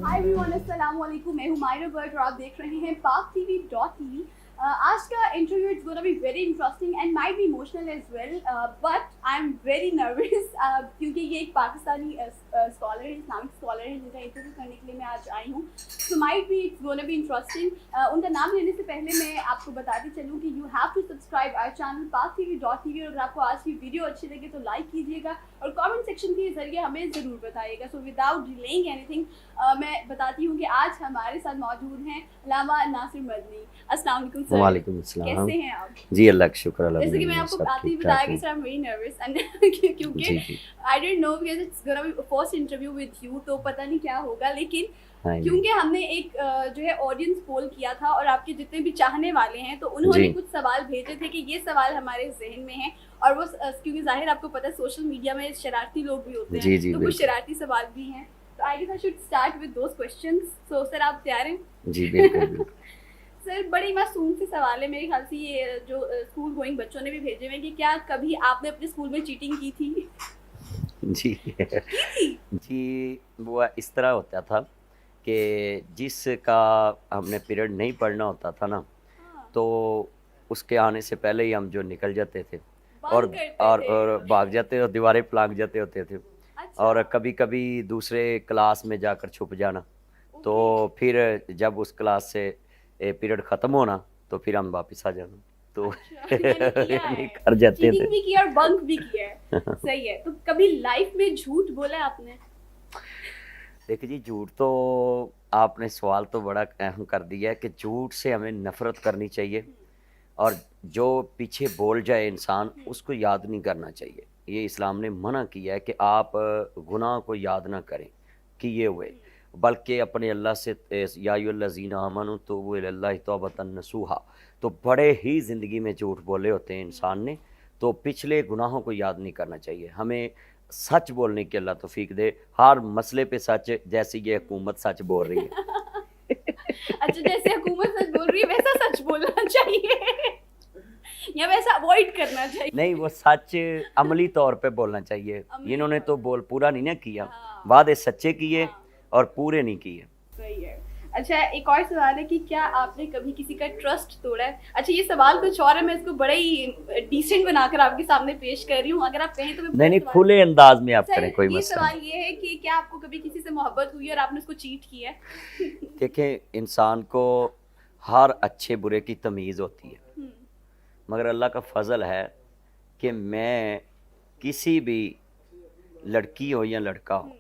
Hi everyone, अस्सलाम वालेकुम। मैं हूँ मायरा बर्ड और आप देख रहे हैं PakTV.tv। आज का interview it's gonna be very interesting and might be emotional as well, but I am very nervous क्योंकि ये एक पाकिस्तानी स्कॉलर है, इस्लामिक स्कॉलर है जिनका इंटरव्यू करने के लिए मैं आज आई हूँ। So might be it's gonna be interesting. उनका नाम लेने से पहले मैं आपको बताती चलूँ कि you have to subscribe our channel PakTV.tv और अगर आपको आज की वीडियो अच्छी लगे तो लाइक कीजिएगा और कमेंट सेक्शन के जरिए हमें ज़रूर बताइएगा। सो विदाउट डिलेइंग एनीथिंग मैं बताती हूँ कि आज हमारे साथ मौजूद हैं अल्लामा नासिर मदनी। अस्सलाम वालेकुम सर। वालेकुम अस्सलाम। कैसे हैं आप? जी अल्लाह का शुक्र। जैसे कि मैं आपको आते ही बताया कि sir I am very nervous and क्योंकि I don't know because it's gonna be first interview with you, तो पता नहीं क्या होगा, लेकिन क्योंकि हमने एक जो है ऑडियंस पोल किया था और आपके जितने भी चाहने वाले हैं तो उन्होंने कुछ सवाल भेजे थे कि ये सवाल हमारे जहन में है और वो क्योंकि जाहिर आपको पता है सोशल मीडिया में शरारती लोग भी होते हैं, तो कुछ शरारती सवाल भी हैं, तो I guess I should start with those questions. So sir आप तैयार हैं? जी बिल्कुल। सर बड़ी मासूम से सवाल है, मेरे ख्याल से ये जो स्कूल गोइंग बच्चों ने भी भेजे हुए कि क्या कभी आपने अपने स्कूल में चीटिंग की थी? जी जी, वो इस तरह होता था कि जिसका हमने पीरियड नहीं पढ़ना होता था ना, तो उसके आने से पहले ही हम जो निकल जाते थे और भाग जाते और दीवारें पलांग जाते होते थे। अच्छा। और कभी कभी दूसरे क्लास में जाकर छुप जाना, तो फिर जब उस क्लास से पीरियड ख़त्म होना तो फिर हम वापस आ जाना, तो अच्छा, कर जाते थे। भी किया और बंक भी किया है। सही है। तो कभी लाइफ में झूठ बोला है आपने? देखिए जी, झूठ तो आपने सवाल तो बड़ा अहम कर दिया है कि झूठ से हमें नफ़रत करनी चाहिए और जो पीछे बोल जाए इंसान उसको याद नहीं करना चाहिए। ये इस्लाम ने मना किया है कि आप गुनाह को याद ना करें कि ये हुए, बल्कि अपने अल्लाह से या अय्युहल्लज़ीना आमनू तूबू इलल्लाहि तौबतन नसूहा, तो बड़े ही ज़िंदगी में झूठ बोले होते हैं इंसान ने, तो पिछले गुनाहों को याद नहीं करना चाहिए। हमें सच बोलने की अल्लाह तौफीक दे, हर मसले पे सच, जैसे ये हुकूमत सच बोल रही है। अच्छा, जैसे हुकूमत सच बोल रही है वैसा सच बोलना चाहिए या वैसा अवॉइड करना चाहिए? नहीं, वो सच अमली तौर पे बोलना चाहिए। इन्होंने तो बोल पूरा नहीं ना किया, वादे सच्चे किए और पूरे नहीं किए। सही है। अच्छा, एक और सवाल है कि क्या आपने कभी किसी का ट्रस्ट तोड़ा है? अच्छा, ये सवाल कुछ और है, मैं इसको बड़ा ही डिसेंट बनाकर आपके सामने पेश कर रही हूँ, अगर आप कहें तो मैं नहीं खुले अंदाज में आप करें, कोई मसला नहीं। सवाल ये है कि क्या आपको कभी किसी से मोहब्बत हुई और आपने उसको चीट किया है? देखें, इंसान को हर अच्छे बुरे की तमीज़ होती है, मगर अल्लाह का फजल है कि मैं किसी भी लड़की हो या लड़का हो,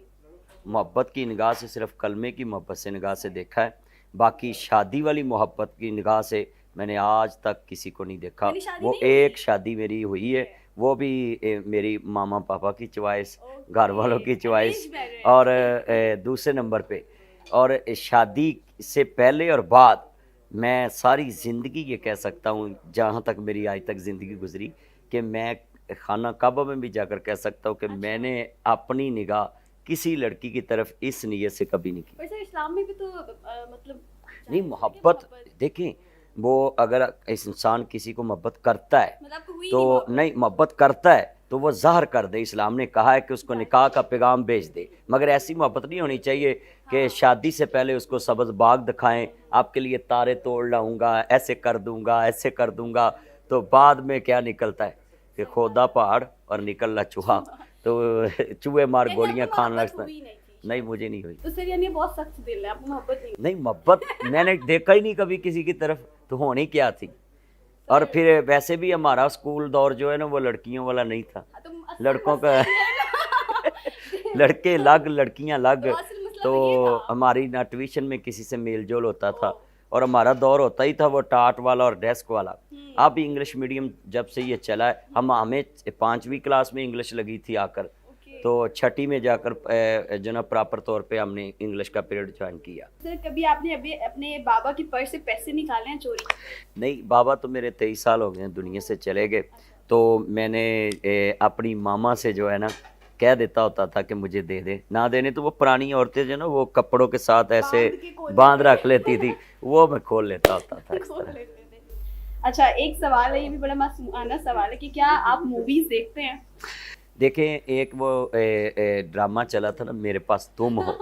मोहब्बत की निगाह से सिर्फ कलमे की मोहब्बत से निगाह से देखा है, बाकी शादी वाली मोहब्बत की निगाह से मैंने आज तक किसी को नहीं देखा। वो एक शादी मेरी हुई है, वो भी मेरी मामा पापा की चॉइस, घर वालों की चॉइस, और दूसरे नंबर पे, और शादी से पहले और बाद मैं सारी ज़िंदगी ये कह सकता हूँ, जहाँ तक मेरी आज तक ज़िंदगी गुजरी, कि मैं खाना काबा में भी जाकर कह सकता हूँ कि मैंने अपनी निगाह किसी लड़की की तरफ इस नीयत से कभी नहीं की। वैसे इस्लाम में भी तो मतलब नहीं, मोहब्बत देखें, वो अगर इस इंसान किसी को मोहब्बत करता है तो नहीं, मोहब्बत करता है तो वो ज़ाहिर कर दे। इस्लाम ने कहा है कि उसको निकाह का पैगाम भेज दे, मगर ऐसी मोहब्बत नहीं होनी चाहिए कि शादी से पहले उसको सब्ज़ बाग दिखाएं, आपके लिए तारे तोड़ लाऊंगा, ऐसे कर दूंगा, ऐसे कर दूंगा, तो बाद में क्या निकलता है कि खोदा पहाड़ और निकल ला चूहा, तो चूहे मार गोलियां खाने लगता है। नहीं, मुझे नहीं हुई। तो सर यानी बहुत सख्त दिल है, आपको मोहब्बत नहीं, मोहब्बत मैंने देखा ही नहीं कभी किसी की तरफ, तो होनी क्या थी। और फिर वैसे भी हमारा स्कूल दौर जो है ना, वो लड़कियों वाला नहीं था, लड़कों का लड़के अलग लड़कियां अलग, तो हमारी ना ट्यूशन में किसी से मेल जोल होता था, और हमारा दौर होता ही था वो टाट वाला और डेस्क वाला। अब इंग्लिश मीडियम जब से ये चला है, हमें 5वीं क्लास में इंग्लिश लगी थी आकर, तो 6ठी में जाकर जो ना प्रॉपर तौर पे हमने इंग्लिश का पीरियड ज्वाइन किया। सर कभी आपने अभी अपने बाबा की पर्स से पैसे निकाले हैं चोरी? नहीं, बाबा तो मेरे 23 साल हो गए दुनिया से चले गए, तो मैंने अपनी मामा से जो है ना कह देता होता था कि मुझे दे दे, ना देने तो वो पुरानी औरतें जो ना वो कपड़ों के साथ ऐसे बांध रख लेती थी, वो मैं खोल लेता होता था। अच्छा, एक सवाल है, ये भी बड़ा मासूमाना सवाल है कि क्या आप मूवीज देखते हैं? देखें, एक वो ड्रामा चला था ना, मेरे पास तुम हो,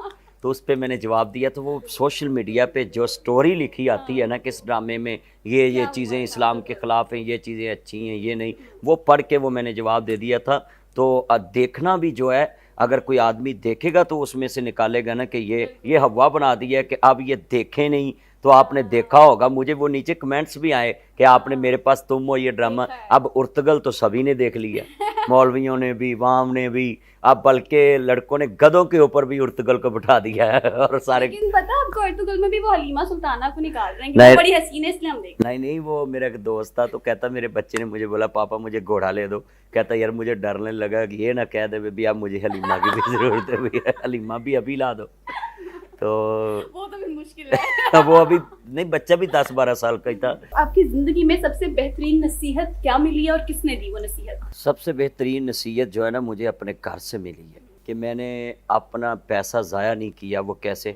تو اس پہ میں نے جواب دیا. تو وہ سوشل میڈیا پہ جو سٹوری لکھی آتی ہے نا کہ اس ڈرامے میں یہ چیزیں اسلام کے خلاف ہیں, یہ چیزیں اچھی ہیں, یہ نہیں, وہ پڑھ کے وہ میں نے جواب دے دیا تھا. تو دیکھنا بھی جو ہے, اگر کوئی آدمی دیکھے گا تو اس میں سے نکالے گا نا کہ یہ ہوا بنا دی ہے کہ اب یہ دیکھیں نہیں. تو آپ نے دیکھا ہوگا, مجھے وہ نیچے کمنٹس بھی آئے کہ آپ نے میرے پاس تم ہو یہ ڈرامہ. اب ارتگل تو سبھی نے دیکھ لیا, مولویوں نے بھی, عوام نے بھی, اب بلکہ لڑکوں نے گدوں کے اوپر بھی ارتگل کو بٹھا دیا ہے. اور سارے لیکن پتہ آپ کو ارتگل میں بھی وہ حلیمہ سلطانہ کو نکال رہے ہیں کہ وہ بڑی حسین ہے اس لیے ہم دیکھ. نہیں, وہ میرا ایک دوست تھا, تو کہتا میرے بچے نے مجھے بولا پاپا مجھے گھوڑا لے دو. کہتا یار مجھے ڈرنے لگا کہ یہ نہ کہہ دے بھی اب مجھے حلیمہ کی بھی ضرورت ہے, حلیمہ بھی ابھی لا دو. تو وہ تو بھی مشکل ہے. وہ ابھی نہیں, بچہ بھی 10-12 سال کا ہی تھا. آپ کی زندگی میں سب سے بہترین نصیحت کیا ملی ہے اور کس نے دی وہ نصیحت؟ سب سے بہترین نصیحت جو ہے نا مجھے اپنے گھر سے ملی ہے کہ میں نے اپنا پیسہ ضائع نہیں کیا. وہ کیسے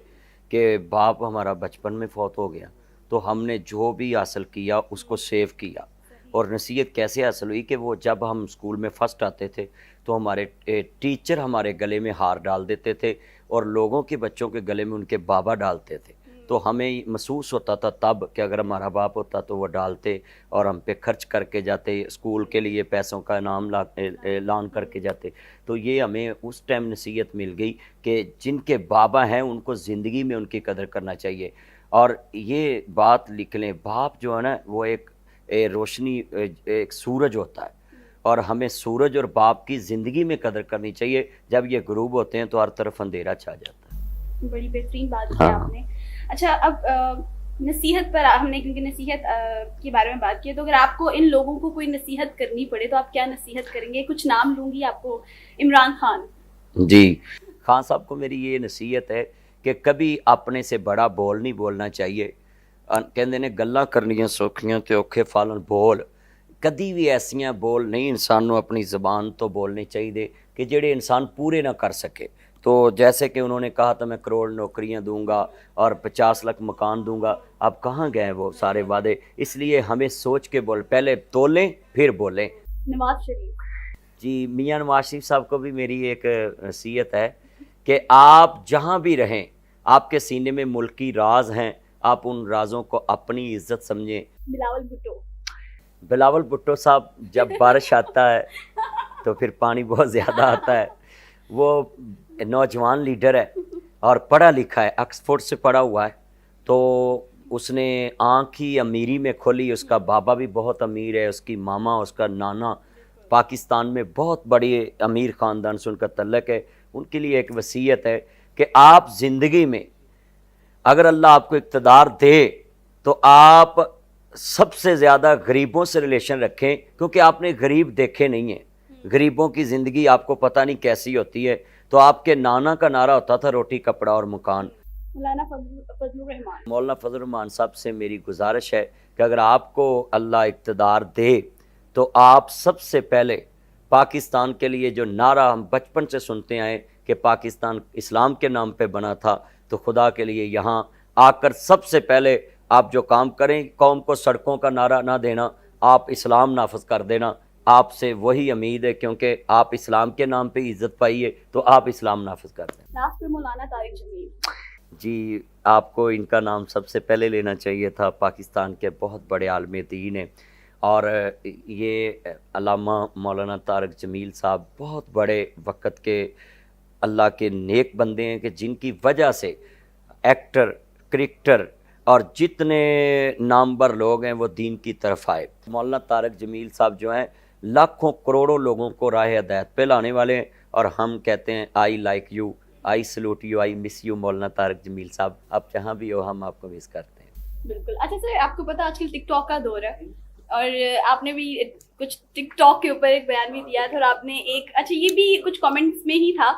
کہ باپ ہمارا بچپن میں فوت ہو گیا, تو ہم نے جو بھی حاصل کیا اس کو سیو کیا. اور نصیحت کیسے حاصل ہوئی کہ وہ جب ہم اسکول میں فرسٹ آتے تھے تو ہمارے ٹیچر ہمارے گلے میں ہار ڈال دیتے تھے اور لوگوں کے بچوں کے گلے میں ان کے بابا ڈالتے تھے. تو ہمیں محسوس ہوتا تھا تب کہ اگر ہمارا باپ ہوتا تو وہ ڈالتے اور ہم پہ خرچ کر کے جاتے, اسکول کے لیے پیسوں کا انعام اعلان کر کے جاتے. تو یہ ہمیں اس ٹائم نصیحت مل گئی کہ جن کے بابا ہیں ان کو زندگی میں ان کی قدر کرنا چاہیے. اور یہ بات لکھ لیں, باپ جو ہے نا وہ ایک روشنی, ایک سورج ہوتا ہے, اور ہمیں سورج اور باپ کی زندگی میں قدر کرنی چاہیے. جب یہ غروب ہوتے ہیں تو ہر طرف اندھیرا چھا جاتا ہے. بڑی بہترین بات کی آپ نے. اچھا, اب نصیحت پر ہم نے کیونکہ نصیحت کے بارے میں بات کی ہے, تو اگر آپ کو ان لوگوں کو کوئی نصیحت کرنی پڑے تو آپ کیا نصیحت کریں گے؟ کچھ نام لوں گی آپ کو. عمران خان. جی, خان صاحب کو میری یہ نصیحت ہے کہ کبھی اپنے سے بڑا بول نہیں بولنا چاہیے. کہندے نے گلاں کرنیاں سوکھیاں تے اوکھے فالن بول. کدی بھی ایسیاں بول نہیں انسان نو اپنی زبان تو بولنے چاہیے کہ جڑے انسان پورے نہ کر سکے. تو جیسے کہ انہوں نے کہا تھا میں کروڑ نوکریاں دوں گا اور 50 لاکھ مکان دوں گا, اب کہاں گئے وہ سارے وعدے؟ اس لیے ہمیں سوچ کے پہلے تولیں پھر بولیں. نواز شریف. جی, میاں نواز شریف صاحب کو بھی میری ایک نصیحت ہے کہ آپ جہاں بھی رہیں, آپ کے سینے میں ملکی راز ہیں, آپ ان رازوں کو اپنی عزت سمجھیں. بلاول بھٹو. بلاول بھٹو صاحب, جب بارش آتا ہے تو پھر پانی بہت زیادہ آتا ہے. وہ نوجوان لیڈر ہے اور پڑھا لکھا ہے, آکسفورڈ سے پڑھا ہوا ہے. تو اس نے آنکھ ہی امیری میں کھولی. اس کا بابا بھی بہت امیر ہے, اس کی ماما, اس کا نانا پاکستان میں بہت بڑی امیر خاندان سے ان کا تعلق ہے. ان کے لیے ایک وصیت ہے کہ آپ زندگی میں اگر اللہ آپ کو اقتدار دے تو آپ سب سے زیادہ غریبوں سے ریلیشن رکھیں, کیونکہ آپ نے غریب دیکھے نہیں ہیں. غریبوں کی زندگی آپ کو پتہ نہیں کیسی ہوتی ہے. تو آپ کے نانا کا نعرہ ہوتا تھا روٹی کپڑا اور مکان. مولانا فضل الرحمان صاحب سے میری گزارش ہے کہ اگر آپ کو اللہ اقتدار دے تو آپ سب سے پہلے پاکستان کے لیے جو نعرہ ہم بچپن سے سنتے آئے کہ پاکستان اسلام کے نام پہ بنا تھا, تو خدا کے لیے یہاں آ کر سب سے پہلے آپ جو کام کریں, قوم کو سڑکوں کا نعرہ نہ دینا, آپ اسلام نافذ کر دینا. آپ سے وہی امید ہے کیونکہ آپ اسلام کے نام پہ عزت پائیے تو آپ اسلام نافذ کر دیں. لاسٹ پہ مولانا طارق جمیل. جی, آپ کو ان کا نام سب سے پہلے لینا چاہیے تھا. پاکستان کے بہت بڑے عالم دین ہیں, اور یہ علامہ مولانا طارق جمیل صاحب بہت بڑے وقت کے اللہ کے نیک بندے ہیں کہ جن کی وجہ سے ایکٹر, کرکٹر اور جتنے نامور لوگ ہیں وہ دین کی طرف آئے. مولانا طارق جمیل صاحب جو ہیں لاکھوں کروڑوں لوگوں کو راہ ہدایت پہ لانے والے ہیں, اور ہم کہتے ہیں I like you, I salute you, I miss you Maulana Tariq جمیل صاحب. آپ جہاں بھی ہو ہم آپ کو مس کرتے ہیں. بالکل. اچھا سر, آپ کو پتہ آج کل ٹک ٹاک کا دور ہے, اور آپ نے بھی کچھ ٹک ٹاک کے اوپر ایک بیان بھی دیا تھا, اور آپ نے ایک, اچھا یہ بھی کچھ کامنٹس میں ہی تھا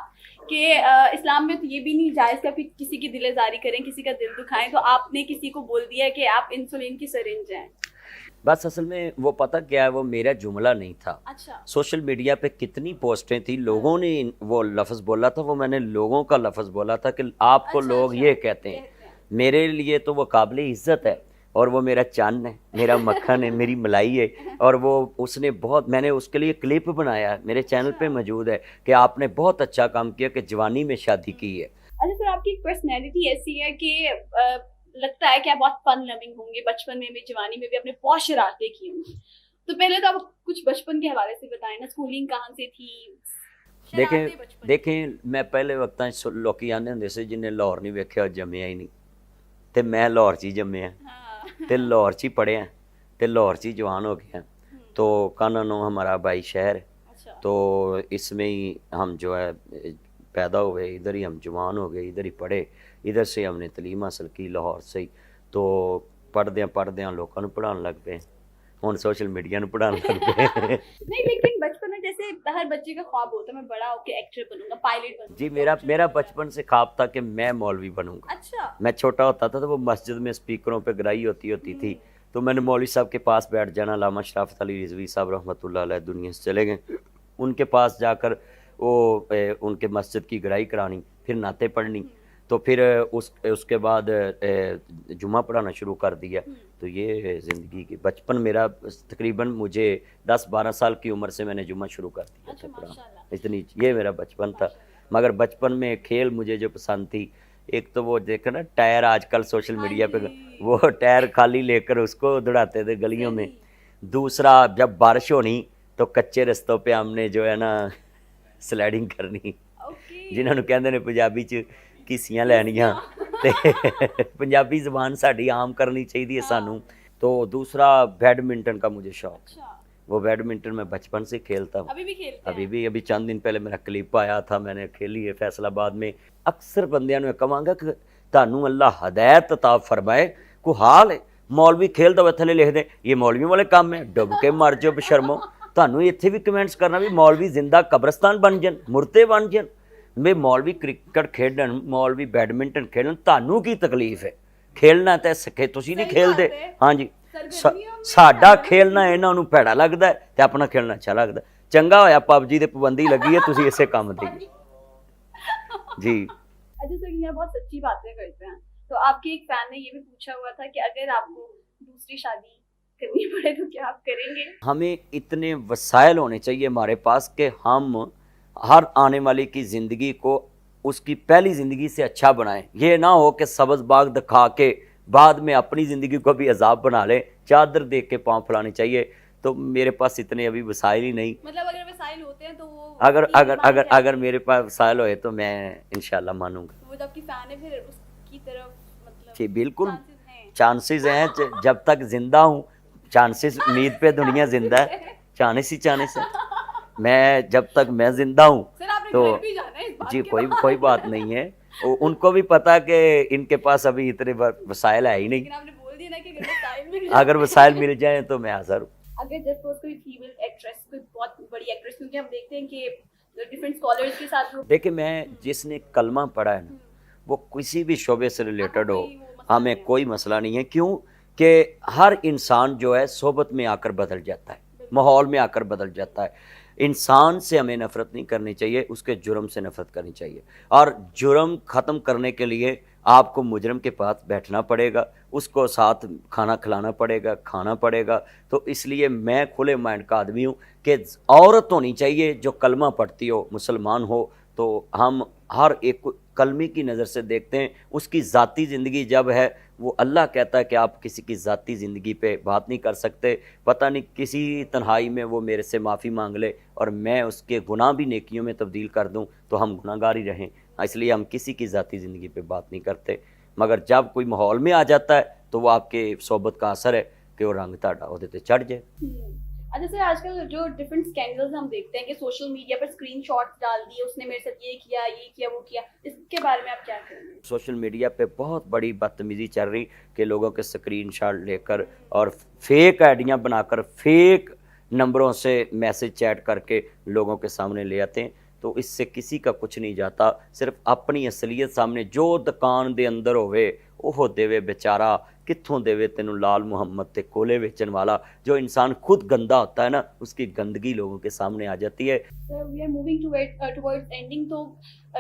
کہ اسلام میں تو یہ بھی نہیں جائز کہ کسی کی دل آزاری کریں, کسی کا دل دکھائیں, تو آپ نے کسی کو بول دیا کہ آپ انسولین کی سرنج ہیں. بس اصل میں وہ پتہ کیا ہے, وہ میرا جملہ نہیں تھا. اچھا. سوشل میڈیا پہ کتنی پوسٹیں تھیں, لوگوں نے وہ لفظ بولا تھا, وہ میں نے لوگوں کا لفظ بولا تھا کہ آپ کو لوگ یہ کہتے ہیں. میرے لیے تو وہ قابل عزت ہے, اور وہ میرا چاند ہے, میرا مکھن ہے, میری ملائی ہے. اور وہ اس نے بہت, میں نے اس کے لیے کلپ بنایا ہے, میرے چینل پہ موجود ہے کہ آپ نے بہت اچھا کام کیا کہ جوانی میں شادی کی ہے. अच्छा सर, आपकी एक पर्सनैलिटी ऐसी है कि लगता है कि आप बहुत फन लविंग होंगे, बचपन में भी जवानी में भी अपने पौश शरारतें की होंगी। तो पहले तो आप कुछ बचपन के हवाले से बताएं ना, स्कूलिंग कहाँ से थी, शरारतें देखें बचपन देखें मैं पहले वक्ताਂ 'ਚ ਲੋਕੀ ਆਉਂਦੇ ਹੁੰਦੇ ਸੀ ਜਿੰਨੇ ਲਾਹੌਰ ਨਹੀਂ ਵੇਖਿਆ ਉਹ ਜੰਮਿਆ ਹੀ ਨਹੀਂ, ਤੇ ਮੈਂ ਲਾਹੌਰ 'ਚ ਹੀ ਜੰਮਿਆ हाँ ਤੇ ਲਾਹੌਰ 'ਚ ਹੀ पढ़े हैं ਤੇ लाहौर 'ਚ ही जवान हो गए हैं। तो काननो हमारा भाई शहर है, अच्छा तो इसमें ही हम जो है पैदा हुए, इधर ही हम जवान हो गए, इधर ही पढ़े, इधर से हमने तलीम हासिल की लाहौर से ही। तो पढ़द्या लोगों को पढ़ाने लग पे, हुण सोशल मीडिया ਨੂੰ पढ़ाने लग पे। नहीं, लेकिन बचपन में जैसे हर बच्चे का ख्वाब होता है मैं बड़ा होकर एक्टर बनूंगा, पायलट बनूंगा। जी मेरा बचपन से ख्वाब था कि मैं मौलवी बनूंगा। अच्छा मैं छोटा होता था तो वो मस्जिद में स्पीकरों पे गराई होती थी, तो मैंने मौलवी साहब के पास बैठ जाना। अल्लामा शराफत अली रिजवी साहब रहमतुल्लाह अलैह दुनिया से चले गए, उनके पास जाकर वो उनके मस्जिद की गराई करानी, फिर नाते पढ़नी, तो फिर उसके बाद जुमा पढ़ाना शुरू कर दिया। तो ये ज़िंदगी की बचपन मेरा तकरीबन मुझे 10-12 साल की उम्र से मैंने जुमा शुरू कर दिया अच्छा था पढ़ाना, माशाल्लाह। इतनी ये मेरा बचपन था। मगर बचपन में खेल मुझे जो पसंद थी, एक तो वो देखो ना टायर आजकल सोशल मीडिया पे वो टायर खाली लेकर उसको दौड़ाते थे गलियों में। दूसरा जब बारिश होनी तो कच्चे रस्तों पे हमने जो है ना स्लाइडिंग करनी, ओके जिन्होंने कहते ने पंजाबी च घीसियां लैनियां ते पंजाबी ज़बान साड़ी आम करनी चाहिए सानू। तो दूसरा बैडमिंटन का मुझे शौक, अच्छा वो बैडमिंटन मैं बचपन से खेलता हूँ, अभी भी खेलते हैं? अभी चंद दिन पहले मेरा क्लिप आया था, मैंने खेली है फैसलाबाद में। अक्सर बंदियां ਨੂੰ ਕਵਾਂਗਾ ਕਿ ਤੁਹਾਨੂੰ ਅੱਲਾਹ ਹਦਾਇਤ अता फरमाए, को हाल है मौलवी खेलदा होवे थले लिख दे ये मौलवियों वाले काम है, डुब के मर जाओ बशर्मो। ਤੁਹਾਨੂੰ ਇੱਥੇ ਵੀ ਕਮੈਂਟਸ ਕਰਨਾ ਵੀ ਮੌਲਵੀ ਜ਼ਿੰਦਾ ਕਬਰਸਤਾਨ ਬਣ ਜਾਣ, ਮੁਰਦੇ ਬਣ ਜਾਣ, ਵੀ ਮੌਲਵੀ ਕ੍ਰਿਕਟ ਖੇਡਣ, ਮੌਲਵੀ बैडमिंटन खेलन, ਤੁਹਾਨੂੰ ਕੀ ਤਕਲੀਫ ਹੈ? ਖੇਲਣਾ ਤਾਂ ਸਿੱਖੇ, ਤੁਸੀਂ ਨਹੀਂ ਖੇਲਦੇ। ਹਾਂਜੀ ਸਾਡਾ ਖੇਲਣਾ ਇਹਨਾਂ ਨੂੰ ਭੈੜਾ ਲੱਗਦਾ ਤੇ ਆਪਣਾ ਖੇਲਣਾ ਅੱਛਾ ਲੱਗਦਾ। ਚੰਗਾ ਹੋਇਆ ਪਬਜੀ ਦੇ ਪਾਬੰਦੀ ਲੱਗੀ ਹੈ, ਤੁਸੀਂ ਇਸੇ ਕੰਮ ਦੀ जी। अच्छा सर, ये बहुत सच्ची बातें करते हैं। तो आपके एक फैन ने ये भी पूछा हुआ था कि अगर आपको दूसरी शादी करनी पड़े तो क्या आप करेंगे? हमें इतने वसाइल होने चाहिए हमारे पास कि हम हर आने वाले की ज़िंदगी को उसकी पहली ज़िंदगी से अच्छा बनाएं। ये ना हो कि सब्ज़ बाग दिखा के बाद में अपनी ज़िंदगी को भी अजाब बना लें, चादर देख के पाँव फैलाने चाहिए। तो मेरे पास इतने अभी वसाइल ही नहीं। मतलब अगर वसाइल होते हैं तो वो अगर मेरे पास वसाइल होए तो मैं इंशाल्लाह मानूंगा। वो जो आपकी फैन है फिर उसकी तरफ मतलब जी बिल्कुल chances हैं। चांसेस हैं, जब तक जिंदा हूँ चांसेस, उम्मीद पे दुनिया जिंदा है, चांस ही चांस है। मैं जब तक मैं जिंदा हूँ सर आपने तो घर भी जाना है इस बात जी के कोई बात नहीं है। उनको भी पता कि इनके पास अभी इतने वसाइल है ही नहीं, लेकिन आपने बोल दिया ना कि अगर वसाइल मिल अगर वसाइल मिल जाए तो मैं हाजिर हूँ। अगर जस्ट सपोज कोई फीमेल एक्ट्रेस, कोई बहुत बड़ी एक्ट्रेस, क्योंकि हम देखते हैं कि डिफरेंट स्कॉलर्स के साथ देखिए मैं जिसने कलमा पढ़ा है ना वो किसी भी शोबे से रिलेटेड हो, हमें कोई मसला नहीं है। क्यों कि हर इंसान जो है सोबत में आकर बदल जाता है, माहौल में आकर बदल जाता है। इंसान से हमें नफ़रत नहीं करनी चाहिए, उसके जुर्म से नफ़रत करनी चाहिए। और जुर्म ख़त्म करने के लिए आपको मुजरम के पास बैठना पड़ेगा, उसको साथ खाना खिलाना पड़ेगा, खाना पड़ेगा। तो इसलिए मैं खुले माइंड का आदमी हूँ कि औरत होनी चाहिए जो कलमा पढ़ती हो, मुसलमान हो। तो हम हर एक को कलमे की नज़र से देखते हैं। उसकी ज़ाती ज़िंदगी जब है, वो अल्लाह कहता है कि आप किसी की ज़ाती ज़िंदगी पे बात नहीं कर सकते। पता नहीं किसी तन्हाई में वो मेरे से माफ़ी मांग ले और मैं उसके गुनाह भी नेकियों में तब्दील कर दूं तो हम गुनाहगार ही रहें। इसलिए हम किसी की ज़ाती ज़िंदगी पे बात नहीं करते। मगर जब कोई माहौल में आ जाता है तो वो आपके सोबत का असर है कि वो रंग ताड़ा उहदे ते चढ़ जाए। अच्छा सर, आजकल जो डिफरेंट स्कैंडल्स हम देखते हैं कि सोशल मीडिया पर स्क्रीनशॉट्स डाल दिए, उसने मेरे साथ ये किया वो किया, इसके बारे में आप क्या कहेंगे? सोशल मीडिया पे बहुत बड़ी बदतमीज़ी चल रही कि लोगों के स्क्रीनशॉट लेकर और फेक आइडियाँ बनाकर फेक नंबरों से मैसेज चैट करके लोगों के सामने ले आते हैं। तो इससे किसी का कुछ नहीं जाता, सिर्फ अपनी असलियत सामने जो दुकान दे अंदर होवे ਉਹ ਦੇਵੇ बेचारा, कित्थों देवे तेनू लाल मुहम्मद ते कोले बेचन वाला। जो इंसान खुद गंदा होता है ना, उसकी गंदगी लोगों के सामने आ जाती है। We are moving towards ending, तो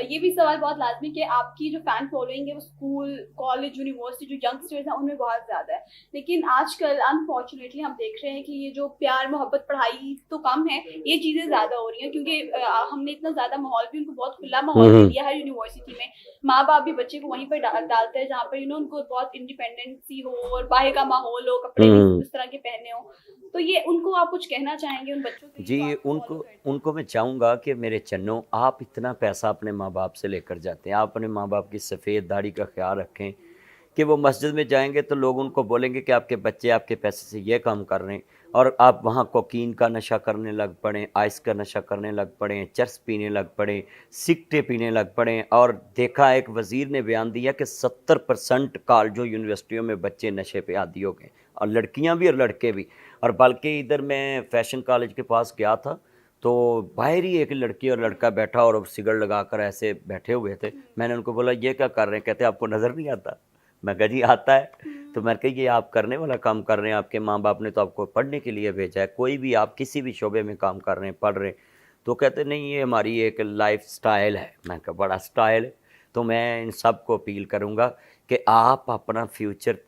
ये भी सवाल बहुत लाजमी कि आपकी जो फैन फॉलोइंग है वो स्कूल, कॉलेज, यूनिवर्सिटी जो यंगस्टर्स हैं उनमें बहुत ज़्यादा है, लेकिन आजकल अनफॉर्चुनेटली हम देख रहे हैं कि ये जो प्यार मोहब्बत पढ़ाई तो कम है, ये चीज़ें ज़्यादा हो रही हैं, क्योंकि हमने इतना ज़्यादा माहौल भी उनको बहुत खुला माहौल दे दिया हर यूनिवर्सिटी में। माँ बाप भी बच्चे को वहीं पर डालते हैं जहाँ पर उनको बहुत इंडिपेंडेंसी हो और बाहर का माहौल हो, कपड़े भी उस तरह के पहने हो। तो ये उनको आप कुछ कहना चाहेंगे उन बच्चों से? जी, उनको मैं चाहूँगा कि मेरे चन्नों, आप इतना पैसा अपने माँ बाप से लेकर जाते हैं, आप अपने माँ बाप की सफ़ेद दाढ़ी का ख्याल रखें कि वो मस्जिद में जाएंगे तो लोग उनको बोलेंगे कि आपके बच्चे आपके पैसे से ये काम कर रहे हैं, और आप वहाँ कोकीन का नशा करने लग पड़ें, आइस का नशा करने लग पड़ें, चरस पीने लग पड़ें, सिगरेटें पीने लग पड़ें। और देखा, एक वज़ीर ने बयान दिया कि 70% कॉलेजों यूनिवर्सिटियों में बच्चे नशे पे आदी हो गए, और लड़कियाँ भी और लड़के भी। और बल्कि इधर मैं फैशन कॉलेज के पास गया था तो बाहर ही एक लड़की और लड़का बैठा और सिगरेट लगा कर ऐसे बैठे हुए थे। मैंने उनको बोला ये क्या कर रहे हैं? कहते आपको नज़र नहीं आता? मैं कहा जी आता है। तो मैंने कहा ये आप करने वाला काम कर रहे हैं, आपके माँ बाप ने तो आपको पढ़ने के लिए भेजा है, कोई भी आप किसी भी शोबे में काम कर रहे हैं, पढ़ रहे हैं। तो कहते नहीं ये हमारी एक लाइफ स्टाइल है। मैं कहा बड़ा स्टाइल है। तो मैं इन सब को अपील करूँगा कि आप अपना फ्यूचर,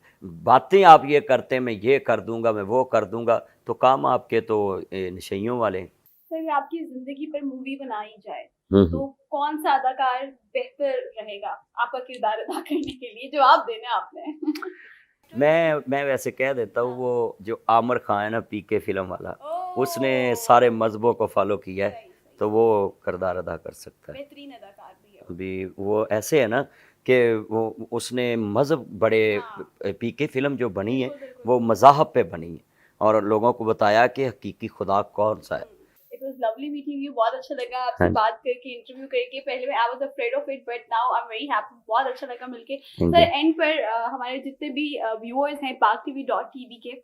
बातें आप ये करते हैं मैं ये कर दूंगा, मैं वो कर दूंगा, तो काम आपके तो नशइयों वाले। सर, आपकी जिंदगी पर मूवी बनाई जाए तो कौन सा अदाकार बेहतर रहेगा आपका किरदार अदा करने के लिए? जवाब देना आपने। मैं वैसे कह देता हूँ, वो जो आमिर खान है ना, पीके फिल्म वाला, उसने सारे मजहबों को फॉलो किया है, तो वो किरदार अदा कर सकता है। बेहतरीन अदाकार भी है अभी वो ऐसे है ना कि वो उसने मज़हब बड़े, पीके फिल्म जो बनी है वो मज़ाहब पे बनी है और लोगों को बताया कि हकीकी खुदा कौन सा है। It was lovely meeting you, बहुत अच्छा लगा आपसे बात करके, इंटरव्यू करके। पहले मैं I was afraid of it but now I am very happy, बहुत अच्छा लगा मिलके। सर, एंड पर हमारे जितने भी व्यूअर्स हैं PakTV.tv के,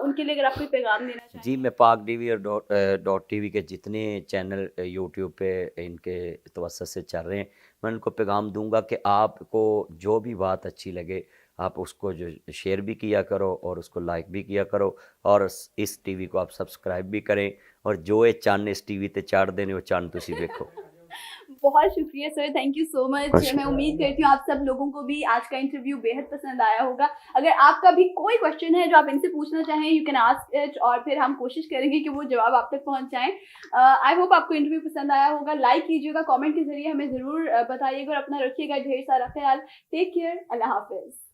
उनके लिए अगर आप कोई पैगाम देना चाहें? जी, मैं PakTV और .tv के जितने चैनल यूट्यूब पे इनके तवज्जो से चल रहे हैं, मैं उनको पैगाम दूंगा कि आपको जो भी बात अच्छी लगे आप उसको जो शेयर भी किया करो और उसको लाइक भी किया करो, और इस टीवी को आप सब्सक्राइब भी करें, और जो ये चन्न इस टीवी ते चाड़ देने वो चन्न तुसी देखो। बहुत शुक्रिया sir, thank you so much. मैं उम्मीद करती हूँ आप सब लोगों को भी आज का इंटरव्यू बेहद पसंद आया होगा। अगर आपका भी कोई क्वेश्चन है जो आप इनसे पूछना चाहें, यू कैन आस्क इट, और फिर हम कोशिश करेंगे कि वो जवाब आप तक पहुंच जाएं। आई होप आपको इंटरव्यू पसंद आया होगा। लाइक कीजिएगा, कमेंट के जरिए हमें ज़रूर बताइएगा, और अपना रखिएगा ढेर सारा ख्याल। टेक केयर, अल्लाह हाफिज़।